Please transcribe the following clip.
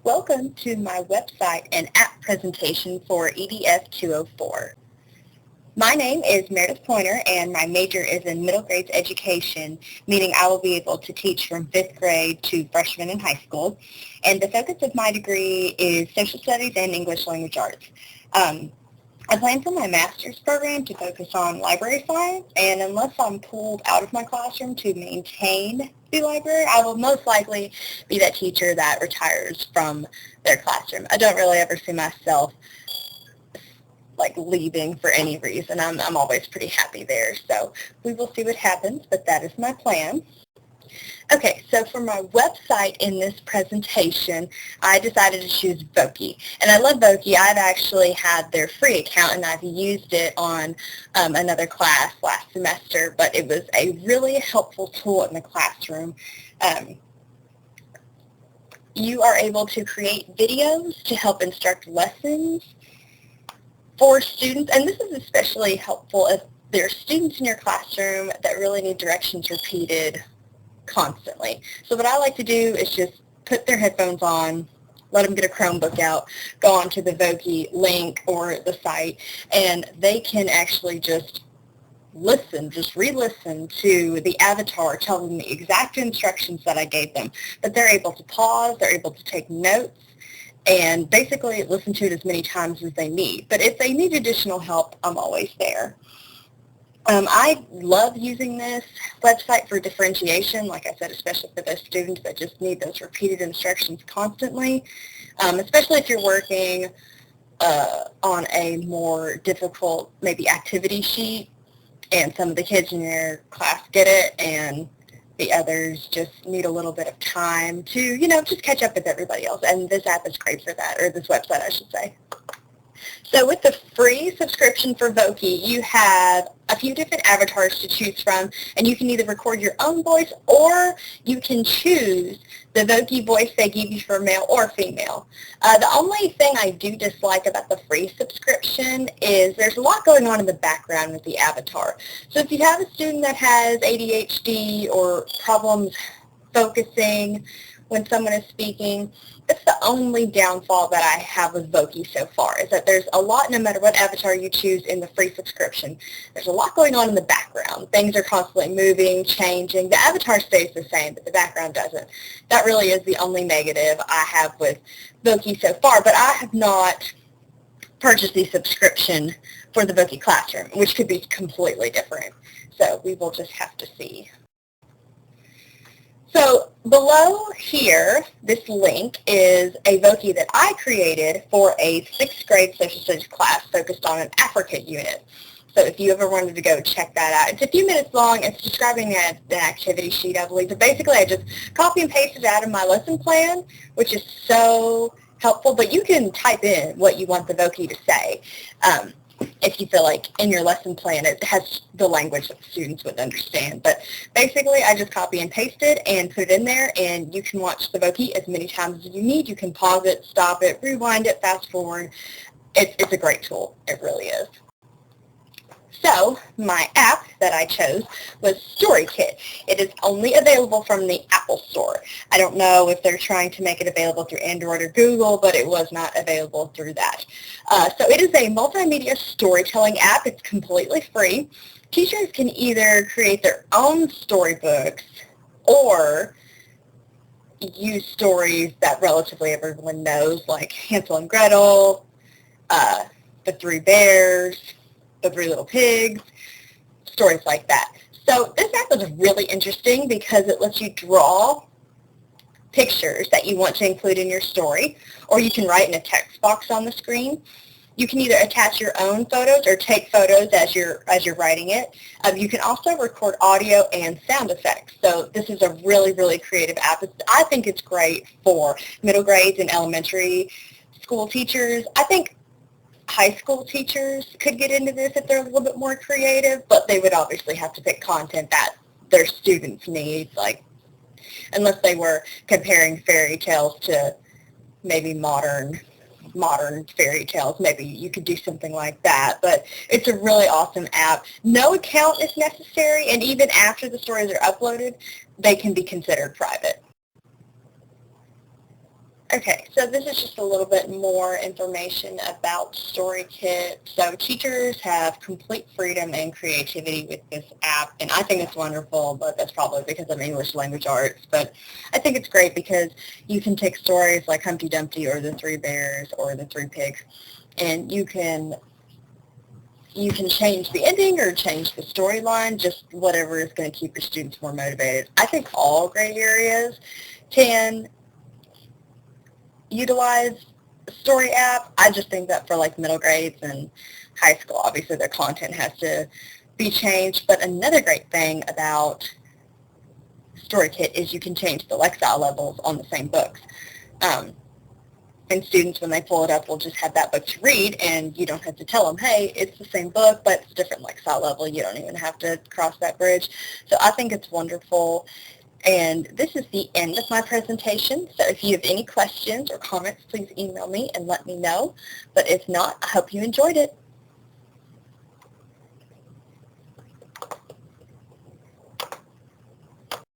Welcome to my website and app presentation for EDF 204. My name is Meredith Pointer and my major is in middle grades education, meaning I will be able to teach from 5th grade to freshman in high school. And the focus of my degree is social studies and English language arts. I plan for my master's program to focus on library science, and unless I'm pulled out of my classroom to maintain the library, I will most likely be that teacher that retires from their classroom. I don't really ever see myself leaving for any reason. I'm always pretty happy there, so we will see what happens, but that is my plan. Okay, so for my website in this presentation, I decided to choose Voki. And I love Voki. I've actually had their free account and I've used it on another class last semester, but it was a really helpful tool in the classroom. You are able to create videos to help instruct lessons for students, and this is especially helpful if there are students in your classroom that really need directions repeated constantly. So what I like to do is just put their headphones on, let them get a Chromebook out, go onto the Voki link or the site, and they can actually just listen, just re-listen to the avatar telling them the exact instructions that I gave them. But they're able to pause, they're able to take notes, and basically listen to it as many times as they need. But if they need additional help, I'm always there. I love using this website for differentiation, like I said, especially for those students that just need those repeated instructions constantly, especially if you're working on a more difficult, maybe activity sheet, and some of the kids in your class get it, and the others just need a little bit of time to, just catch up with everybody else. And this app is great for that, or this website, I should say. So with the free subscription for Voki, you have a few different avatars to choose from, and you can either record your own voice or you can choose the Voki voice they give you for male or female. The only thing I do dislike about the free subscription is there's a lot going on in the background with the avatar. So if you have a student that has ADHD or problems focusing when someone is speaking, that's the only downfall that I have with Voki so far, is that there's a lot, no matter what avatar you choose in the free subscription, there's a lot going on in the background. Things are constantly moving, changing. The avatar stays the same, but the background doesn't. That really is the only negative I have with Voki so far, but I have not purchased the subscription for the Voki Classroom, which could be completely different. So we will just have to see. So below here, this link is a Voki that I created for a 6th grade social studies class focused on an Africa unit. So if you ever wanted to go check that out, it's a few minutes long. It's describing an activity sheet, I believe. But basically, I just copy and pasted it out of my lesson plan, which is so helpful. But you can type in what you want the Voki to say. If you feel like in your lesson plan it has the language that the students would understand. But basically I just copy and paste it and put it in there, and you can watch the Voki as many times as you need. You can pause it, stop it, rewind it, fast forward. It's a great tool. It really is. So my app that I chose was StoryKit. It is only available from the Apple Store. I don't know if they're trying to make it available through Android or Google, but it was not available through that. So it is a multimedia storytelling app. It's completely free. Teachers can either create their own storybooks or use stories that relatively everyone knows, like Hansel and Gretel, The Three Bears, The Three Little Pigs, stories like that. So this app is really interesting because it lets you draw pictures that you want to include in your story, or you can write in a text box on the screen. You can either attach your own photos or take photos as you're writing it. You can also record audio and sound effects. So this is a really, really creative app. I think it's great for middle grades and elementary school teachers. I think high school teachers could get into this if they're a little bit more creative, but they would obviously have to pick content that their students need, like unless they were comparing fairy tales to maybe modern fairy tales. Maybe you could do something like that, but it's a really awesome app. No account is necessary, and even after the stories are uploaded, they can be considered private. Okay, so this is just a little bit more information about StoryKit. So teachers have complete freedom and creativity with this app, and I think it's wonderful, but that's probably because I'm English language arts. But I think it's great because you can take stories like Humpty Dumpty or the Three Bears or the Three Pigs, and you can change the ending or change the storyline, just whatever is going to keep your students more motivated. I think all grade areas can utilize story app. I just think that for like middle grades and high school, obviously their content has to be changed. But another great thing about StoryKit is you can change the Lexile levels on the same books. And students, when they pull it up, will just have that book to read, and you don't have to tell them, hey, it's the same book, but it's different Lexile level. You don't even have to cross that bridge. So I think it's wonderful. And this is the end of my presentation. So if you have any questions or comments, please email me and let me know. But if not, I hope you enjoyed it.